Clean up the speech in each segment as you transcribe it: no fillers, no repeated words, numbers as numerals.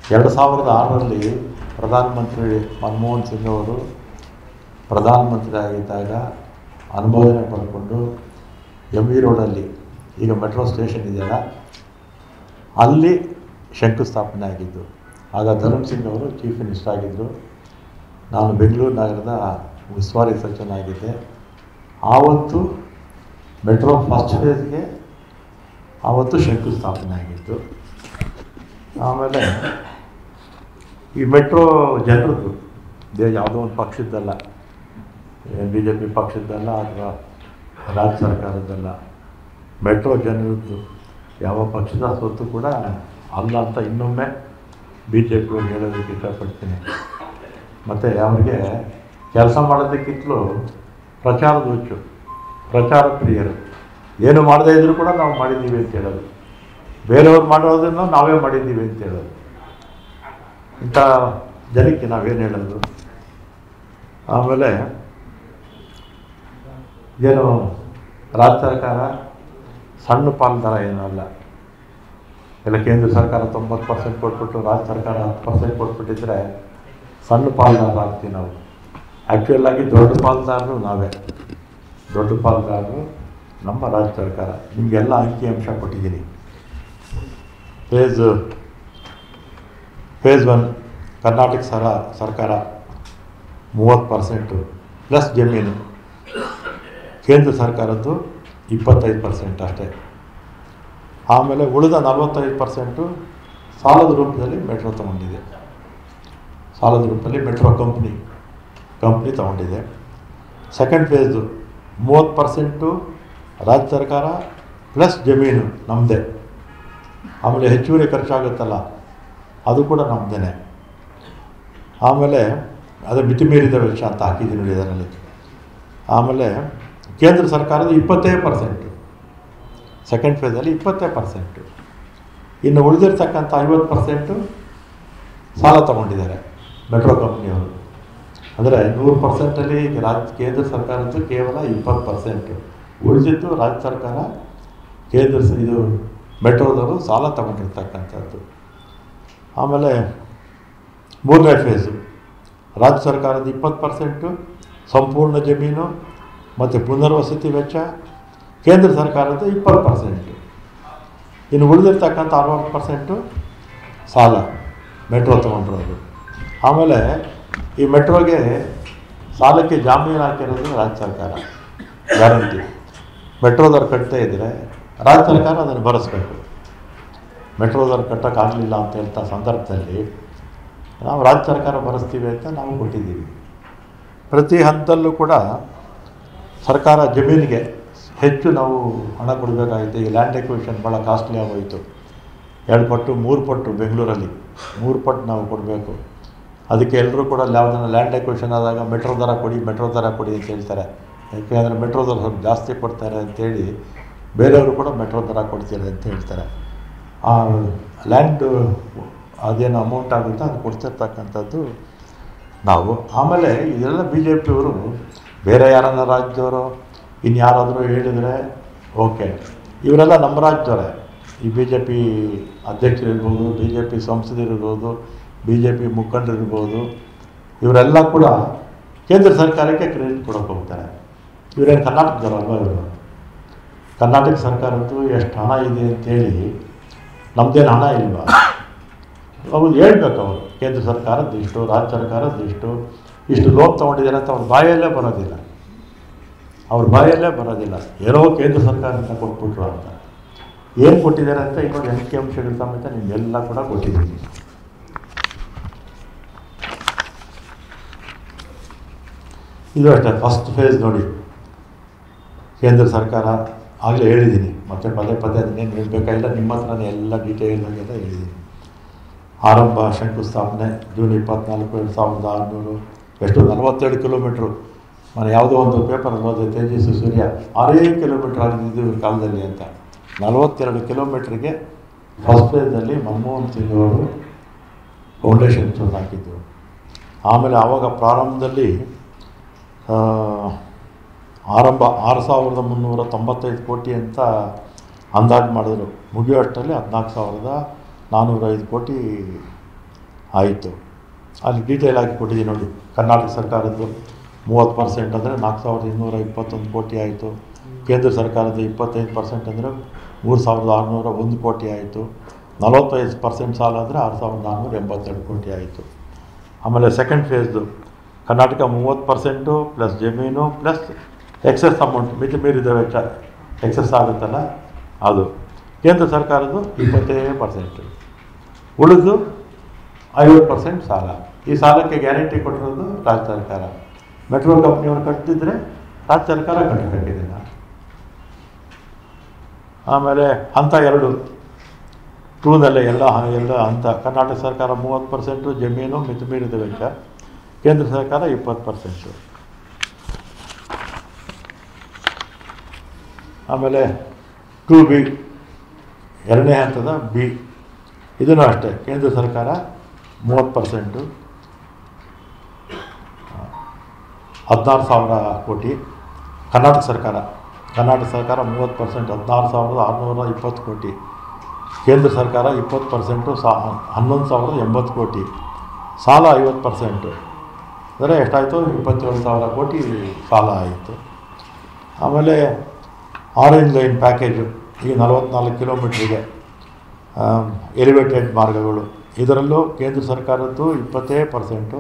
2006ರಲ್ಲಿ ಪ್ರಧಾನಮಂತ್ರಿ ಮನಮೋಹನ್ ಸಿಂಗ್ ಅವರು ಪ್ರಧಾನಮಂತ್ರಿ ಆಗಿದ್ದಾಗ ಅನುಮೋದನೆ ಪಡ್ಕೊಂಡು MV ರೋಡಲ್ಲಿ ಈಗ ಮೆಟ್ರೋ ಸ್ಟೇಷನ್ ಇದೆಯಲ್ಲ ಅಲ್ಲಿ ಶಂಕುಸ್ಥಾಪನೆ ಆಗಿದ್ದು. ಆಗ ಧರ್ಮ್ ಸಿಂಗ್ ಅವರು ಚೀಫ್ ಮಿನಿಸ್ಟರ್ ಆಗಿದ್ದರು. ನಾನು ಬೆಂಗಳೂರು ನಗರದ ಉಸ್ತುವಾರಿ ಸಚಿವನಾಗಿದ್ದೆ. ಆವತ್ತು ಮೆಟ್ರೋ ಫಸ್ಟ್ ಫೇಸ್ಗೆ ಆವತ್ತು ಶಂಕುಸ್ಥಾಪನೆ ಆಗಿತ್ತು. ಆಮೇಲೆ ಈ ಮೆಟ್ರೋ ಜನರದ್ದು ಯಾವುದೋ ಒಂದು ಪಕ್ಷದ್ದಲ್ಲ, BJP ಪಕ್ಷದ್ದಲ್ಲ ಅಥವಾ ರಾಜ್ಯ ಸರ್ಕಾರದ್ದಲ್ಲ, ಮೆಟ್ರೋ ಜನರದ್ದು, ಯಾವ ಪಕ್ಷದ ಸ್ವತ್ತು ಕೂಡ ಅಲ್ಲ ಅಂತ ಇನ್ನೊಮ್ಮೆ BJP ಅವ್ರಿಗೆ ಹೇಳೋದಕ್ಕೆ ಇಷ್ಟಪಡ್ತೀನಿ. ಮತ್ತು ಅವ್ರಿಗೆ ಕೆಲಸ ಮಾಡೋದಕ್ಕಿಂತಲೂ ಪ್ರಚಾರದ ಹುಚ್ಚು, ಪ್ರಚಾರ ಪ್ರಿಯರು. ಏನು ಮಾಡದೇ ಇದ್ದರೂ ಕೂಡ ನಾವು ಮಾಡಿದ್ದೀವಿ ಅಂತ ಹೇಳೋದು, ಬೇರೆಯವ್ರು ಮಾಡೋದನ್ನು ನಾವೇ ಮಾಡಿದ್ದೀವಿ ಅಂತ ಹೇಳೋದು. ಇಂಥ ಜನಕ್ಕೆ ನಾವೇನು ಹೇಳೋದು? ಆಮೇಲೆ ಏನು ರಾಜ್ಯ ಸರ್ಕಾರ ಸಣ್ಣ ಪಾಲುದಾರ ಏನೂ ಅಲ್ಲ. ಎಲ್ಲ ಕೇಂದ್ರ ಸರ್ಕಾರ 90% ಕೊಟ್ಬಿಟ್ಟು ರಾಜ್ಯ ಸರ್ಕಾರ 10% ಕೊಟ್ಬಿಟ್ಟಿದ್ರೆ ಸಣ್ಣ ಪಾಲುದಾರ ಆಗ್ತೀವಿ ನಾವು. ಆ್ಯಕ್ಚುಯಲ್ಲಾಗಿ ದೊಡ್ಡ ಪಾಲುದಾರರು ನಾವೇ, ದೊಡ್ಡ ಪಾಲುದಾರರು ನಮ್ಮ ರಾಜ್ಯ ಸರ್ಕಾರ. ನಿಮಗೆಲ್ಲ ಅಂಕಿಅಂಶ ಕೊಟ್ಟಿದ್ದೀನಿ. ಫೇಸ್ 1 ಕರ್ನಾಟಕ ಸರ್ಕಾರ 30% ಪ್ಲಸ್ ಜಮೀನು, ಕೇಂದ್ರ ಸರ್ಕಾರದ್ದು 25% ಅಷ್ಟೇ. ಆಮೇಲೆ ಉಳಿದ 45% ಸಾಲದ ರೂಪದಲ್ಲಿ ಮೆಟ್ರೋ ತೊಗೊಂಡಿದೆ. ಸಾಲದ ರೂಪದಲ್ಲಿ ಮೆಟ್ರೋ ಕಂಪ್ನಿ ತೊಗೊಂಡಿದೆ. ಸೆಕೆಂಡ್ ಫೇಸು 30% ರಾಜ್ಯ ಸರ್ಕಾರ ಪ್ಲಸ್ ಜಮೀನು ನಮ್ಮದೇ. ಆಮೇಲೆ ಹೆಚ್ಚುವರಿ ಖರ್ಚಾಗುತ್ತಲ್ಲ ಅದು ಕೂಡ ನಮ್ಮದೇ. ಆಮೇಲೆ ಅದು ಮಿತಿಮೀರಿದ ವೆಚ್ಚ ಅಂತ ಹಾಕಿದ್ದೀನಿ ಇದರಲ್ಲಿ. ಆಮೇಲೆ ಕೇಂದ್ರ ಸರ್ಕಾರದ 20%, ಸೆಕೆಂಡ್ ಫೇಸಲ್ಲಿ 20%. ಇನ್ನು ಉಳಿದಿರ್ತಕ್ಕಂಥ 50% ಸಾಲ ತಗೊಂಡಿದ್ದಾರೆ ಮೆಟ್ರೋ ಕಂಪ್ನಿಯವರು. ಅಂದರೆ 100%ಅಲ್ಲಿ ಕೇಂದ್ರ ಸರ್ಕಾರದ್ದು ಕೇವಲ 20%, ಉಳಿದಿದ್ದು ರಾಜ್ಯ ಸರ್ಕಾರ ಇದು ಮೆಟ್ರೋದವರು ಸಾಲ ತಗೊಂಡಿರ್ತಕ್ಕಂಥದ್ದು. ಆಮೇಲೆ ಮೂರನೇ ಫೇಸು ರಾಜ್ಯ ಸರ್ಕಾರದ 20% ಸಂಪೂರ್ಣ ಜಮೀನು ಮತ್ತು ಪುನರ್ವಸತಿ ವೆಚ್ಚ, ಕೇಂದ್ರ ಸರ್ಕಾರದ 20%. ಇನ್ನು ಉಳಿದಿರ್ತಕ್ಕಂಥ 60% ಸಾಲ ಮೆಟ್ರೋ ತೊಗೊಂಡಿರೋದು. ಆಮೇಲೆ ಈ ಮೆಟ್ರೋಗೆ ಸಾಲಕ್ಕೆ ಜಾಮೀನು ಹಾಕಿರೋದು ರಾಜ್ಯ ಸರ್ಕಾರ, ಗ್ಯಾರಂಟಿ. ಮೆಟ್ರೋದವ್ರು ಕಟ್ತಾ ಇದ್ದರೆ ರಾಜ್ಯ ಸರ್ಕಾರ ಅದನ್ನು ಭರಿಸ್ಬೇಕು. ಮೆಟ್ರೋದವ್ರು ಕಟ್ಟೋಕ್ಕಾಗಲಿಲ್ಲ ಅಂತ ಹೇಳ್ತಾ ಸಂದರ್ಭದಲ್ಲಿ ನಾವು ರಾಜ್ಯ ಸರ್ಕಾರ ಭರಿಸ್ತೀವಿ ಅಂತ ನಾವು ಕೊಟ್ಟಿದ್ದೀವಿ. ಪ್ರತಿ ಹಂತದಲ್ಲೂ ಕೂಡ ಸರ್ಕಾರ ಜಮೀನಿಗೆ ಹೆಚ್ಚು ನಾವು ಹಣ ಕೊಡಬೇಕಾಗಿತ್ತು. ಈಗ ಲ್ಯಾಂಡ್ ಎಕ್ವಿಷನ್ ಭಾಳ ಕಾಸ್ಟ್ಲಿ ಆಗೋಯಿತು. 2 ಪಟ್ಟು 3 ಪಟ್ಟು ಬೆಂಗಳೂರಲ್ಲಿ 3 ಪಟ್ಟು ನಾವು ಕೊಡಬೇಕು. ಅದಕ್ಕೆ ಎಲ್ಲರೂ ಕೂಡ ಯಾವುದನ್ನು ಲ್ಯಾಂಡ್ ಎಕ್ವಿಷನ್ ಆದಾಗ ಮೆಟ್ರೋ ದರ ಕೊಡಿ ಅಂತ ಹೇಳ್ತಾರೆ. ಯಾಕೆಂದರೆ ಮೆಟ್ರೋದವ್ರು ಸ್ವಲ್ಪ ಜಾಸ್ತಿ ಕೊಡ್ತಾರೆ ಅಂತೇಳಿ ಬೇರೆಯವರು ಕೂಡ ಮೆಟ್ರೋ ದರ ಕೊಡ್ತಾರೆ ಅಂತ ಹೇಳ್ತಾರೆ. ಆ ಲ್ಯಾಂಡು ಅದೇನು ಅಮೌಂಟ್ ಆಗುತ್ತೆ ಅದು ಕೊಡ್ತಿರ್ತಕ್ಕಂಥದ್ದು ನಾವು. ಆಮೇಲೆ ಇದೆಲ್ಲ BJP ಅವರು ಬೇರೆ ಯಾರನ್ನ ರಾಜ್ಯದವರು ಇನ್ಯಾರಾದರೂ ಹೇಳಿದರೆ ಓಕೆ, ಇವರೆಲ್ಲ ನಮ್ಮ ರಾಜ್ಯದವರೇ. ಈ BJP ಅಧ್ಯಕ್ಷರಿರ್ಬೋದು, BJP ಸಂಸದರಿರ್ಬೋದು, BJP ಮುಖಂಡರಿರ್ಬೋದು, ಇವರೆಲ್ಲ ಕೂಡ ಕೇಂದ್ರ ಸರ್ಕಾರಕ್ಕೆ ಕ್ರೆಡಿಟ್ ಕೊಡೋಕೆ ಹೋಗ್ತಾರೆ. ಇವರೇನು ಕರ್ನಾಟಕದವರಲ್ವ ಇವರು? ಕರ್ನಾಟಕ ಸರ್ಕಾರದ್ದು ಎಷ್ಟು ಹಣ ಇದೆ ಅಂತೇಳಿ ನಮ್ಮದೇನು ಹಣ ಇಲ್ವಾ? ಅವ್ರು ಹೇಳ್ಬೇಕು. ಅವರು ಕೇಂದ್ರ ಸರ್ಕಾರದ್ದು ಇಷ್ಟು, ರಾಜ್ಯ ಸರ್ಕಾರದ್ದು ಇಷ್ಟು ಲೋನ್ ತೊಗೊಂಡಿದ್ದಾರೆ ಅಂತ ಅವ್ರ ಬಾಯಲ್ಲೇ ಬರೋದಿಲ್ಲ. ಏನೋ ಕೇಂದ್ರ ಸರ್ಕಾರದಿಂದ ಕೊಟ್ಬಿಟ್ರು ಅಂತ. ಏನು ಕೊಟ್ಟಿದ್ದಾರೆ ಅಂತ ಇನ್ನೊಂದು ಅಂಕಿಅಂಶಗಳ ಸಮೇತ ನಿಮಗೆಲ್ಲ ಕೂಡ ಕೊಟ್ಟಿದ್ದೀನಿ. ಇದು ಅಷ್ಟೇ. ಫಸ್ಟ್ ಫೇಸ್ ನೋಡಿ, ಕೇಂದ್ರ ಸರ್ಕಾರ ಆಗಲೇ ಹೇಳಿದ್ದೀನಿ, ಮತ್ತು ಪದೇ ಅದನ್ನೇನು ಹೇಳಬೇಕಾಗಿಲ್ಲ, ನಿಮ್ಮ ಹತ್ರನೇ ಎಲ್ಲ ಡೀಟೇಲಾಗೆಲ್ಲ ಹೇಳಿದ್ದೀನಿ. ಆರಂಭ ಶಂಕುಸ್ಥಾಪನೆ ಜೂನ್ 24, 2600. ಎಷ್ಟು 42 ಕಿಲೋಮೀಟ್ರು. ನಾನು ಯಾವುದೋ ಒಂದು ಪೇಪರಲ್ಲಿ ಹೋದೆ, ತೇಜಸ್ವಿ ಸೂರ್ಯ 6 ಕಿಲೋಮೀಟ್ರ್ ಆಗಿದ್ದು ಕಾಲದಲ್ಲಿ ಅಂತ. 42 ಕಿಲೋಮೀಟ್ರಿಗೆ ಫಸ್ಟ್ ಫೇಸಲ್ಲಿ ಮನಮೋಹನ್ ಸಿಂಗ್ ಅವರು ಫೌಂಡೇಶನ್ ಸ್ಟೋನ್ ಹಾಕಿದ್ದು. ಆಮೇಲೆ ಆವಾಗ ಪ್ರಾರಂಭದಲ್ಲಿ 6,395 ಕೋಟಿ ಅಂತ ಅಂದಾಜು ಮಾಡಿದ್ರು. ಮುಗಿಯೋಷ್ಟರಲ್ಲಿ 14,405 ಕೋಟಿ ಆಯಿತು. ಅಲ್ಲಿ ಡೀಟೇಲ್ ಆಗಿ ಕೊಟ್ಟಿದ್ದೀನಿ ನೋಡಿ. ಕರ್ನಾಟಕ ಸರ್ಕಾರದ್ದು 30% ಅಂದರೆ 4221 ಕೋಟಿ ಆಯಿತು. ಕೇಂದ್ರ ಸರ್ಕಾರದ 25% ಅಂದರೆ 3601 ಕೋಟಿ ಆಯಿತು. 45% ಸಾಲ ಅಂದರೆ 6482 ಕೋಟಿ ಆಯಿತು. ಆಮೇಲೆ ಸೆಕೆಂಡ್ ಫೇಸ್ದು ಕರ್ನಾಟಕ 30% ಪ್ಲಸ್ ಜಮೀನು ಪ್ಲಸ್ ಎಕ್ಸೆಸ್ ಅಮೌಂಟ್, ಮಿತಿ ಮೀರಿದ ವೆಚ್ಚ ಎಕ್ಸೆಸ್ ಆಗುತ್ತಲ್ಲ ಅದು. ಕೇಂದ್ರ ಸರ್ಕಾರದ್ದು 20%, ಉಳಿದು 50% ಸಾಲ. ಈ ಸಾಲಕ್ಕೆ ಗ್ಯಾರಂಟಿ ಕೊಟ್ಟಿರೋದು ರಾಜ್ಯ ಸರ್ಕಾರ. ಮೆಟ್ರೋ ಕಂಪ್ನಿಯವರು ಕಟ್ಟಿದ್ರೆ ರಾಜ್ಯ ಸರ್ಕಾರ ಕಟ್ಟಿದೆ. ಆಮೇಲೆ ಹಂತ 2 ಟೂನಲ್ಲೇ ಎಲ್ಲ ಹಂತ. ಕರ್ನಾಟಕ ಸರ್ಕಾರ 30% ಜಮೀನು ಮಿತಿ ಮೀರಿದ ವೆಚ್ಚ, ಕೇಂದ್ರ ಸರ್ಕಾರ 20%. ಆಮೇಲೆ 2B ಎರಡನೇ ಹಂತದ B, ಇದನ್ನು ಅಷ್ಟೇ. ಕೇಂದ್ರ ಸರ್ಕಾರ 30%, 16,000 ಕೋಟಿ. ಕರ್ನಾಟಕ ಸರ್ಕಾರ 30%, 16,620 ಕೋಟಿ. ಕೇಂದ್ರ ಸರ್ಕಾರ 20%, 11,080 ಕೋಟಿ. ಸಾಲ 50%, ಅಂದರೆ ಎಷ್ಟಾಯಿತು? 27,000 ಕೋಟಿ ಸಾಲ ಆಯಿತು. ಆಮೇಲೆ ಆರೆಂಜ್ ಲೈನ್ ಪ್ಯಾಕೇಜು, ಈಗ 44 ಕಿಲೋಮೀಟ್ರಿಗೆ ಎಲಿವೇಟೆಡ್ ಮಾರ್ಗಗಳು. ಇದರಲ್ಲೂ ಕೇಂದ್ರ ಸರ್ಕಾರದ್ದು 20%,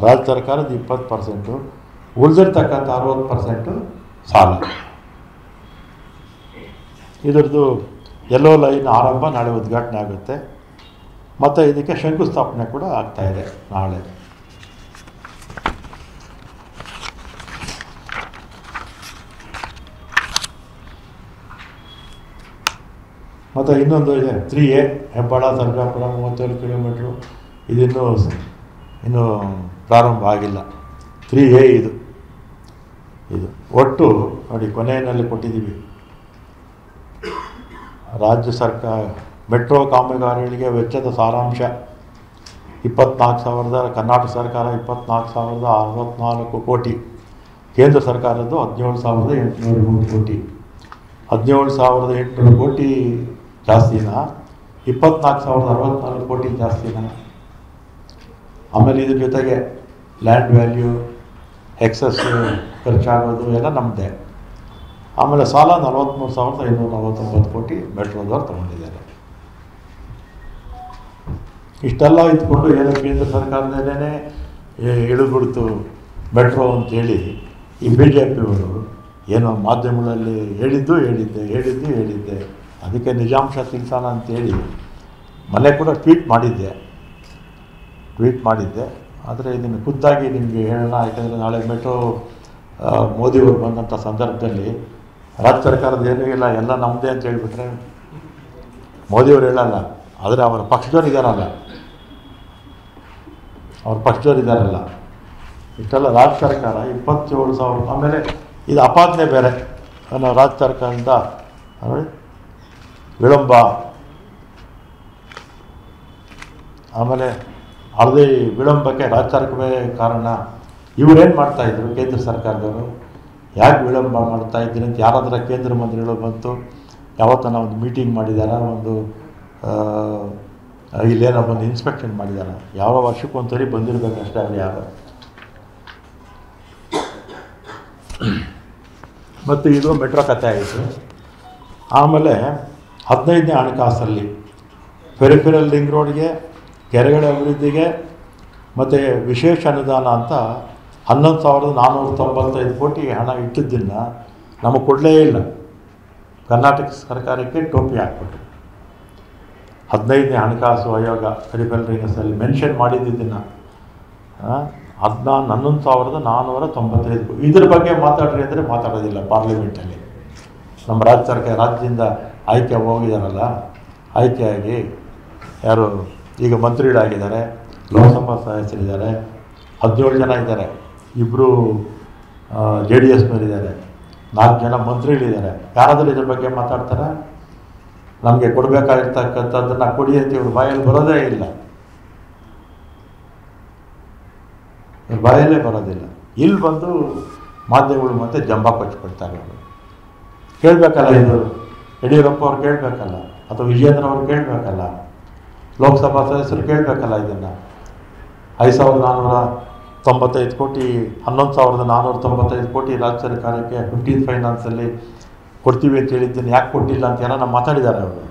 ರಾಜ್ಯ ಸರ್ಕಾರದ 20%, ಉಳಿದಿರ್ತಕ್ಕಂಥ 60% ಸಾಲ. ಇದರದ್ದು ಯೆಲ್ಲೋ ಲೈನ್ ಆರಂಭ ನಾಳೆ ಉದ್ಘಾಟನೆ ಆಗುತ್ತೆ. ಮತ್ತು ಇದಕ್ಕೆ ಶಂಕುಸ್ಥಾಪನೆ ಕೂಡ ಆಗ್ತಾಯಿದೆ ನಾಳೆ. ಮತ್ತು ಇನ್ನೊಂದು ಇದೆ 3A ಹೆಬ್ಬಾಳ ಸರ್ಜಾಪುರ 37 ಕಿಲೋಮೀಟ್ರು. ಇನ್ನೂ ಪ್ರಾರಂಭ ಆಗಿಲ್ಲ. 3A ಇದು ಒಟ್ಟು ನೋಡಿ ಕೊನೆಯಲ್ಲಿ ಕೊಟ್ಟಿದ್ದೀವಿ. ರಾಜ್ಯ ಸರ್ಕಾರ ಮೆಟ್ರೋ ಕಾಮಗಾರಿಗಳಿಗೆ ವೆಚ್ಚದ ಸಾರಾಂಶ 24,000, ಕರ್ನಾಟಕ ಸರ್ಕಾರ 24,064 ಕೋಟಿ. ಕೇಂದ್ರ ಸರ್ಕಾರದ್ದು 17,803 ಕೋಟಿ. 17,800 ಕೋಟಿ ಜಾಸ್ತಿನಾ? 24,064 ಕೋಟಿ ಜಾಸ್ತಿನಾ? ಆಮೇಲೆ ಇದ್ರ ಜೊತೆಗೆ ಲ್ಯಾಂಡ್ ವ್ಯಾಲ್ಯೂ, ಎಕ್ಸಸ್ ಖರ್ಚಾಗೋದು ಎಲ್ಲ ನಮ್ಮದೇ. ಆಮೇಲೆ ಸಾಲ 43,549 ಕೋಟಿ ಮೆಟ್ರೋದವ್ರು ತೊಗೊಂಡಿದ್ದಾರೆ. ಇಷ್ಟೆಲ್ಲ ಇದ್ಕೊಂಡು ಏನೋ ಕೇಂದ್ರ ಸರ್ಕಾರದಲ್ಲೇ ಇಳಿದ್ಬಿಡ್ತು ಮೆಟ್ರೋ ಅಂತೇಳಿ ಈ BJPಯವರು ಏನೋ ಮಾಧ್ಯಮಗಳಲ್ಲಿ ಹೇಳಿದ್ದೆ. ಅದಕ್ಕೆ ನಿಜಾಂಶ ತಿಳಿಸೋಣ ಅಂತೇಳಿ ಮೊನ್ನೆ ಕೂಡ ಟ್ವೀಟ್ ಮಾಡಿದ್ದೆ. ಆದರೆ ಇದನ್ನು ಖುದ್ದಾಗಿ ನಿಮಗೆ ಹೇಳೋಣ. ಯಾಕಂದರೆ ನಾಳೆ ಮೆಟ್ರೋ ಮೋದಿಯವರು ಬಂದಂಥ ಸಂದರ್ಭದಲ್ಲಿ ರಾಜ್ಯ ಸರ್ಕಾರದ ಏನೂ ಇಲ್ಲ, ಎಲ್ಲ ನಮ್ಮದೇ ಅಂತ ಹೇಳಿಬಿಟ್ರೆ ಮೋದಿಯವರು ಹೇಳಲ್ಲ. ಆದರೆ ಅವರ ಪಕ್ಷದವ್ರು ಇದ್ದಾರಲ್ಲ, ಇಷ್ಟೆಲ್ಲ ರಾಜ್ಯ ಸರ್ಕಾರ 27,000. ಆಮೇಲೆ ಇದು ಅಪಾದನೆ ಬೇರೆ, ರಾಜ್ಯ ಸರ್ಕಾರದಿಂದ ನೋಡಿ ವಿಳಂಬ. ಆಮೇಲೆ ಅಳದೇ ವಿಳಂಬಕ್ಕೆ ರಾಜ್ಯ ಸರ್ಕಾರವೇ ಕಾರಣ. ಇವರೇನು ಮಾಡ್ತಾಯಿದ್ರು ಕೇಂದ್ರ ಸರ್ಕಾರದವರು? ಯಾಕೆ ವಿಳಂಬ ಮಾಡ್ತಾಯಿದ್ದೀನಿ ಅಂತ ಯಾರಾದರೂ ಕೇಂದ್ರ ಮಂತ್ರಿಗಳು ಬಂತು ಯಾವತ್ತನ ಒಂದು ಮೀಟಿಂಗ್ ಮಾಡಿದಾರ? ಇಲ್ಲೇನೋ ಬಂದು ಇನ್ಸ್ಪೆಕ್ಷನ್ ಮಾಡಿದಾರ? ಯಾವ ವರ್ಷಕ್ಕೊಂದ್ಸರಿ ಬಂದಿರಬೇಕಷ್ಟೇ ಅವ್ರು ಯಾರು. ಮತ್ತು ಇದು ಮೆಟ್ರೋ ಕಥೆ ಆಯಿತು. ಆಮೇಲೆ 15ನೇ ಹಣಕಾಸಲ್ಲಿ ಪೆರಿಫೆರಲ್ ರಿಂಗ್ ರೋಡ್ಗೆ, ಕೆರೆಗಳ ಅಭಿವೃದ್ಧಿಗೆ ಮತ್ತು ವಿಶೇಷ ಅನುದಾನ ಅಂತ 11,495 ಕೋಟಿ ಹಣ ಇಟ್ಟಿದ್ದನ್ನು ನಮಗೆ ಕೊಡಲೇ ಇಲ್ಲ. ಕರ್ನಾಟಕ ಸರ್ಕಾರಕ್ಕೆ ಟೋಪಿ ಹಾಕ್ಬಿಟ್ಟು 15ನೇ ಹಣಕಾಸು ಆಯೋಗ ಪೆರಿಫೆರಲ್ ರಿಂಗ್ಸಲ್ಲಿ ಮೆನ್ಷನ್ ಮಾಡಿದ್ದನ್ನು 11,495. ಇದ್ರ ಬಗ್ಗೆ ಮಾತಾಡ್ರಿ ಅಂದರೆ ಮಾತಾಡೋದಿಲ್ಲ ಪಾರ್ಲಿಮೆಂಟಲ್ಲಿ. ನಮ್ಮ ರಾಜ್ಯ ಸರ್ಕಾರ ರಾಜ್ಯದಿಂದ ಆಯ್ಕೆ ಹೋಗಿದ್ದಾರಲ್ಲ, ಆಯ್ಕೆಯಾಗಿ ಯಾರು ಈಗ ಮಂತ್ರಿಗಳಾಗಿದ್ದಾರೆ, ಲೋಕಸಭಾ ಸದಸ್ಯರಿದ್ದಾರೆ, 17 ಜನ ಇದ್ದಾರೆ. 2 JDSನವರಿದ್ದಾರೆ, 4 ಜನ ಮಂತ್ರಿಗಳಿದ್ದಾರೆ. ಯಾರಾದರೂ ಇದ್ರ ಬಗ್ಗೆ ಮಾತಾಡ್ತಾರೆ? ನಮಗೆ ಕೊಡಬೇಕಾಗಿರ್ತಕ್ಕಂಥದ್ದನ್ನು ಕೊಡಿ ಅಂತ ಇವ್ರ ಬಾಯಲ್ಲಿ ಬರೋದೇ ಇಲ್ಲ. ಬಾಯಲ್ಲೇ ಬರೋದಿಲ್ಲ. ಇಲ್ಲಿ ಬಂದು ಮಾಧ್ಯಮಗಳು ಮತ್ತೆ ಜಂಬ ಕೊಚ್ಕೊಳ್ತಾರೆ. ಅವರು ಕೇಳಬೇಕಲ್ಲ, ಇದು ಯಡಿಯೂರಪ್ಪ ಅವ್ರು ಕೇಳಬೇಕಲ್ಲ, ಅಥವಾ ವಿಜಯೇಂದ್ರ ಅವ್ರು ಕೇಳಬೇಕಲ್ಲ, ಲೋಕಸಭಾ ಸದಸ್ಯರು ಕೇಳಬೇಕಲ್ಲ ಇದನ್ನು. 5,495 ಕೋಟಿ 11,495 ಕೋಟಿ ರಾಜ್ಯ ಸರ್ಕಾರಕ್ಕೆ 15th ಫೈನಾನ್ಸಲ್ಲಿ ಕೊಡ್ತೀವಿ ಅಂತ ಹೇಳಿದ್ದೀನಿ. ಯಾಕೆ ಕೊಟ್ಟಿಲ್ಲ ಅಂತ ಏನಾರ ಮಾತಾಡಿದ್ದಾರೆ ಅವರು?